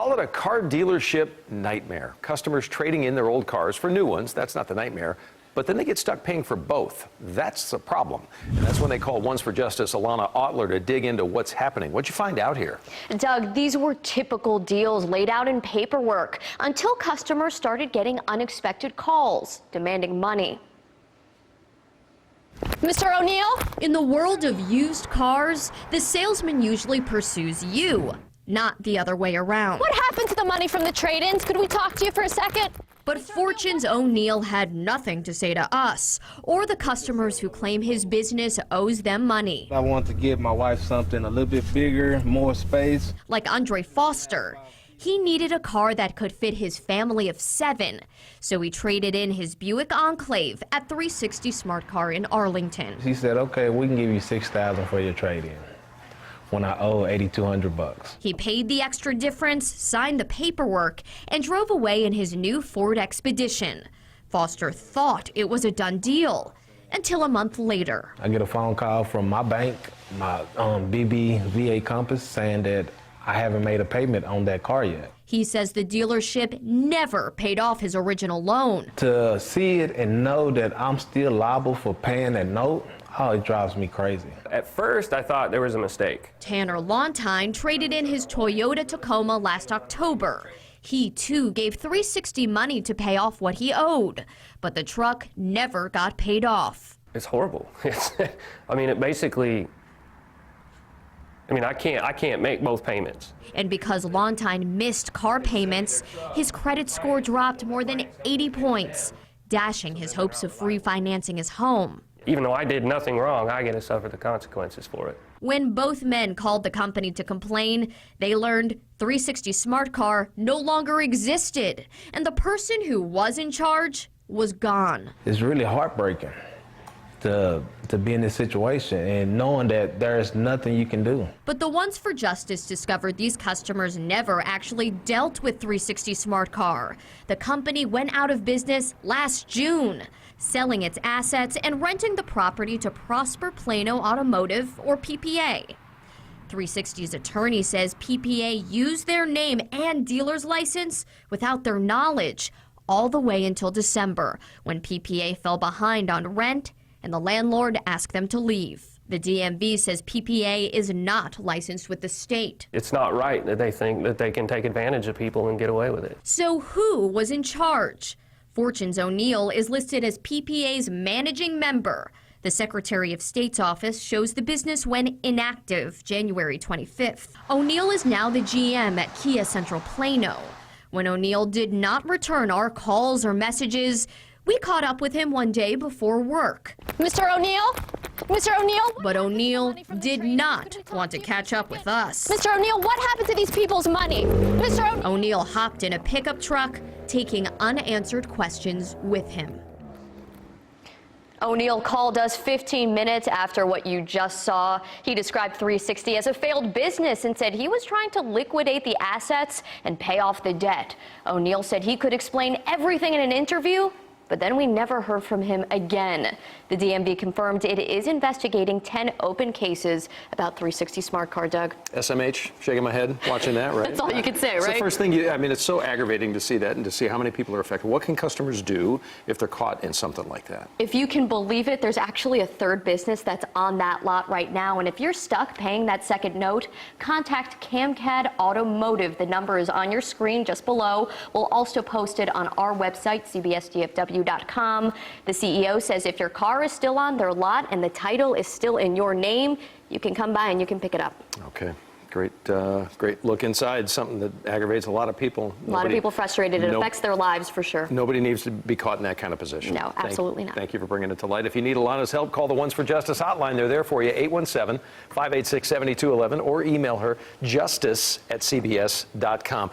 call it a car dealership nightmare. Customers trading in their old cars for new ones. That's not the nightmare. But then they get stuck paying for both. That's the problem. And that's when they call Ones for Justice Alana Otler to dig into what's happening. What'd you find out here? Doug, these were typical deals laid out in paperwork until customers started getting unexpected calls demanding money. Mr. ONeal? In the world of used cars, the salesman usually pursues you, not the other way around. What happened to the money from the trade-ins? Could we talk to you for a second? But Fortune's ONeal had nothing to say to us or the customers who claim his business owes them money. I want to give my wife something a little bit bigger, more space. Like Andre Foster. He needed a car that could fit his family of 7, so he traded in his Buick Enclave at 360 Smart Car in Arlington. She said, okay, we can give you $6,000 for your trade-in when I owe $8,200. He paid the extra difference, signed the paperwork, and drove away in his new Ford Expedition. Foster thought it was a done deal until a month later. I get a phone call from my bank, my BBVA Compass, saying that I haven't made a payment on that car yet. He says the dealership never paid off his original loan. To see it and know that I'm still liable for paying that note, oh, it drives me crazy. At first, I thought there was a mistake. Tanner Lontine traded in his Toyota Tacoma last October. He, too, gave 360 money to pay off what he owed, but the truck never got paid off. It's horrible. I mean, it basically, I can't make both payments. And because Lontine missed car payments, his credit score dropped more than 80 points, dashing his hopes of refinancing his home. Even though I did nothing wrong, I get to suffer the consequences for it. When both men called the company to complain, they learned 360 Smart Car no longer existed, and the person who was in charge was gone. It's really heartbreaking to be in this situation and knowing that there's nothing you can do. But the Ones for Justice discovered these customers never actually dealt with 360 Smart Car. The company went out of business last June, selling its assets and renting the property to Prosper Plano Automotive, or PPA. 360's attorney says PPA used their name and dealer's license without their knowledge all the way until December, when PPA fell behind on rent and the landlord asked them to leave. The DMV says PPA is not licensed with the state. It's not right that they think that they can take advantage of people and get away with it. So who was in charge? Fortune's ONeal is listed as PPA's managing member. The Secretary of State's office shows the business went inactive January 25th. ONeal is now the GM at Kia Central Plano. When ONeal did not return our calls or messages, we caught up with him one day before work. Mr. ONeal? Mr. ONeal? But ONeal did not want to catch up with us. Mr. ONeal, what happened to these people's money? Mr. ONeal? ONeal hopped in a pickup truck, taking unanswered questions with him. ONeal called us 15 minutes after what you just saw. He described 360 as a failed business and said he was trying to liquidate the assets and pay off the debt. ONeal said he could explain everything in an interview, but then we never heard from him again. The DMV confirmed it is investigating 10 open cases about 360 Smart Car, Doug. SMH, shaking my head, watching that, right? That's all you can say, It's right? the first thing it's so aggravating to see that and to see how many people are affected. What can customers do if they're caught in something like that? If you can believe it, there's actually a third business that's on that lot right now. And if you're stuck paying that second note, contact CamCAD Automotive. The number is on your screen just below. We'll also post it on our website, cbsdfw.com. The CEO says if your car is still on their lot and the title is still in your name, you can come by and you can pick it up. Okay. Great look inside, something that aggravates a lot of people. A lot of people frustrated. It affects their lives for sure. Nobody needs to be caught in that kind of position. No, absolutely not. Thank you for bringing it to light. If you need Alana's help, call the Ones for Justice hotline. They're there for you, 817-586-7211, or email her justice@cbs.com.